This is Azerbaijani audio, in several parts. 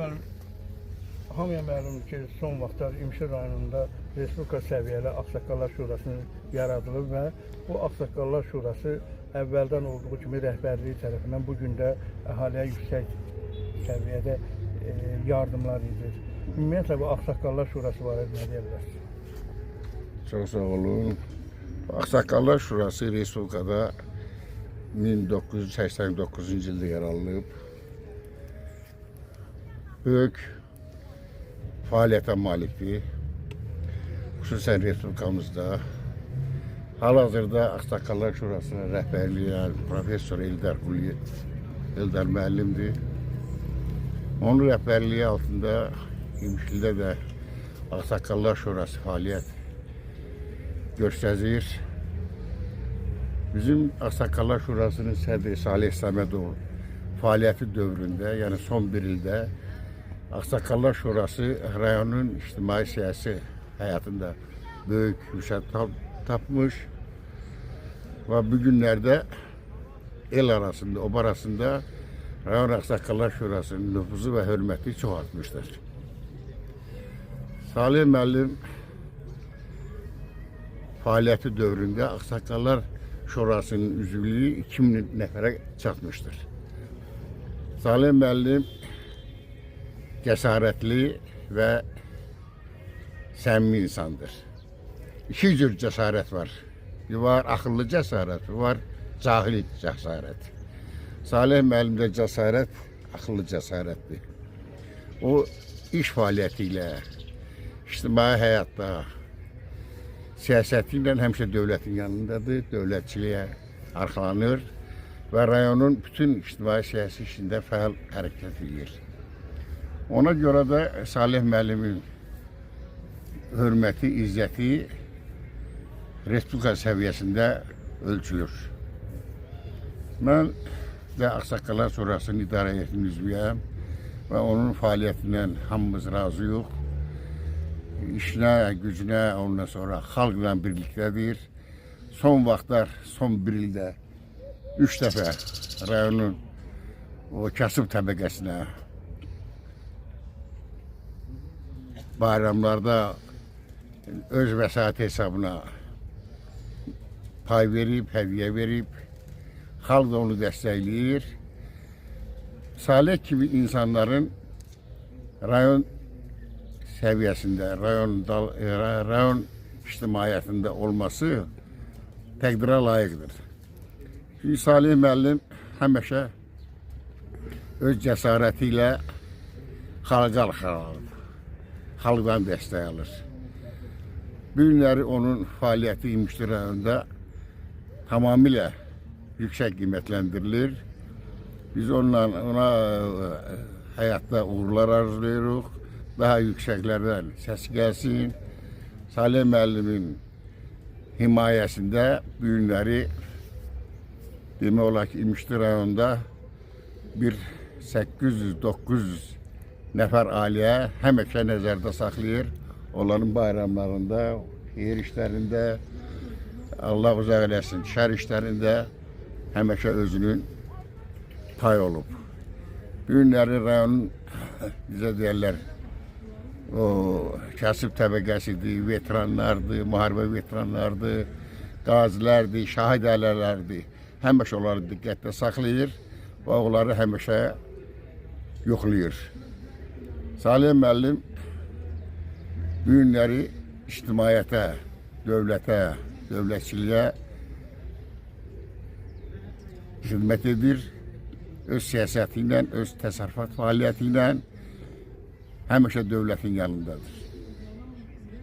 Müəllim, hamıya məlumdur ki, son vaxtlar İmişli rayonunda Respublika səviyyəli Ağsaqqallar Şurasının yaradılıb və bu Ağsaqqallar Şurası əvvəldən olduğu kimi rəhbərliyi tərəfindən bu gün də əhaliyə yüksək səviyyədə yardımlar edir. Ümumiyyətlə bu Ağsaqqallar Şurası barədə nə deyə bilərsiniz? Çox sağ olun. Ağsaqqallar Şurası Respublikada 1989-cu ildə yaradılıb. Böyük fəaliyyətə malikdir. Xüsusən Respublikamızda. Hal-hazırda Ağsaqqallar Şurasına rəhbərliyə Profesör Eldar müəllimdir. Onun rəhbərliyi altında İmişlidə də Ağsaqqallar Şurası fəaliyyət göstərir. Bizim Ağsaqqallar Şurasının sədri Salih Səmədov fəaliyyəti dövründə, yəni son bir ildə Ağsaqqallar Şurası rayonun ictimai siyasi həyatında böyük yüksək tapmış və bu günlərdə el arasında, ob arasında rayon Ağsaqqallar Şurasının nüfuzu və hörməti çox artmışdır. Salih müəllim fəaliyyəti dövründə Ağsaqqallar Şurasının üzvlüyü 2000 nəfərə çatmışdır. Salih müəllim cəsarətli və səmimi insandır. İki cür cəsarət var. Var akıllı cəsarət, var cahil cəsarət. Salih müəllimdə cəsarət akıllı cəsarətdir. O iş fəaliyyəti ilə, ictimai həyatda, siyasəti ilə həmişə dövlətin yanındadır, dövlətçiliyə arxalanır və rayonun bütün ictimai siyasi işində fəal hərəkət edir. Ona görə də Salih müəllimin hörməti, izzəti Respublika səviyyəsində ölçülür. Mən də Ağsaqqallar Şurasının idarə heyətinin üzvüyəm və onun fəaliyyətindən hamımız razıyıq. İşinə, gücünə, ondan sonra xalqla birlikdədir. Son vaxtlar, son bir ildə 3 dəfə rayonun o kasıb təbəqəsinə bayramlarda öz vəsaiti hesabına pay verib, hədiyyə verib, xalq da onu dəstəkləyir. Salih kimi insanların rayon səviyyəsində, rayon ictimaiyyətində olması təqdirə layiqdir. Çünki Salih müəllim həmişə öz cəsarəti ilə xalqa arxalanır, xalqdan dəstək alır. Bu günləri onun fəaliyyəti İmişli rayonunda tamamilə yüksək qiymətləndirilir. Biz ona həyatda uğurlar arzulayırıq. Daha yüksəklərdən səs gəlsin. Salih müəllimin himayəsində bu günləri demək olar ki, İmişli rayonunda bir 800-900 nəfər ailəyə həmişə nəzərdə saxlayır. Onların bayramlarında, yer işlərində, Allah uzaq eləsin, şər işlərində həmişə özünün pay olub. Bu günləri rayonun, bizə deyərlər, o kasıb təbəqəsidir, veteranlardır, müharibə veteranlardır, qazilərdir, şahid ailələrdir. Həmişə onları diqqətdə saxlayır və onları həmişə yoxlayır. Salih müəllim bu günləri ictimaiyyətə, dövlətə, dövlətçiliyə xidmət edir. Öz siyasəti ilə, öz təsərrüfat fəaliyyəti ilə həmişə dövlətin yanındadır.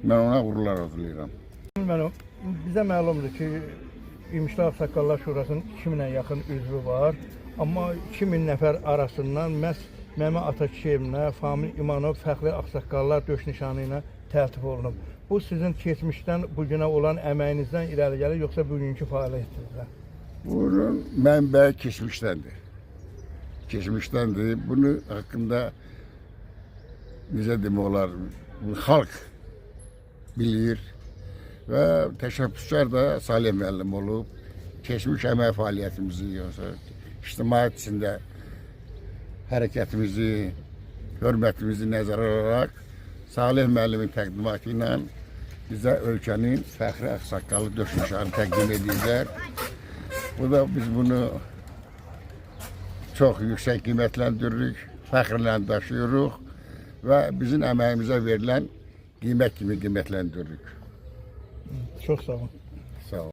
Mən ona uğurlar arzulayıram. Bizə məlumdur ki, İmişli Ağsaqqallar Şurasının 2000-ə yaxın üzvü var. Amma 2000 nəfər arasından məhz Məmə Atakişiyevlə, Famil İmanov fəxri Ağsaqqallar döş nişanı ilə tərtib olunub. Bu sizin keçmişdən bugünə olan əməyinizdən irəli gəlir, yoxsa bugünkü fəaliyyətinizdən? Bunun mənbəyi keçmişdəndir. Keçmişdəndir. Bunu haqqında bizə demək olar, xalq bilir və təşəbbüskar da Salih müəllim olub. Keçmiş əmək fəaliyyətimizi, ictimaiyyət içində hərəkətimizi, hörmətimizi nəzərə alaraq Salih müəllimin təqdimatı ilə bizə ölkənin fəxri ağsaqqalı Döşməşanı təqdim edirlər. Bu da biz bunu çox yüksək qiymətləndiririk, fəxrlə daşıyırıq və bizim əməyimizə verilən qiymət kimi qiymətləndiririk. Çox sağ olun. Sağ olun.